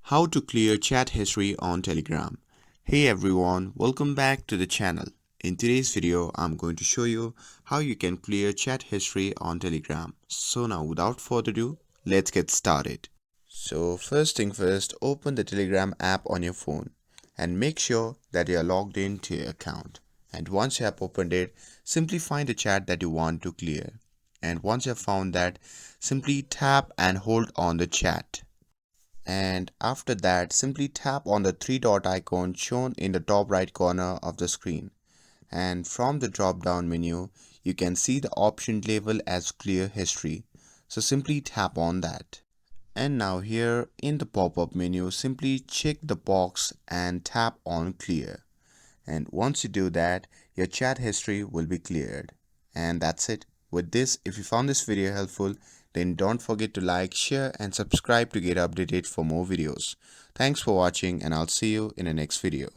How to clear chat history on Telegram. Hey everyone, welcome back to the channel. In today's video, I'm going to show you how you can clear chat history on Telegram. So now without further ado, let's get started. So first thing first, open the Telegram app on your phone and make sure that you are logged into your account. And once you have opened it, simply find the chat that you want to clear. And once you have found that, simply tap and hold on the chat. And after that, simply tap on the three dot icon shown in the top right corner of the screen. And from the drop down menu, you can see the option label as clear history. So simply tap on that. And now here in the pop-up menu, simply check the box and tap on clear. And once you do that, your chat history will be cleared. And that's it. With this, if you found this video helpful, then don't forget to like, share and subscribe to get updated for more videos. Thanks for watching and I'll see you in the next video.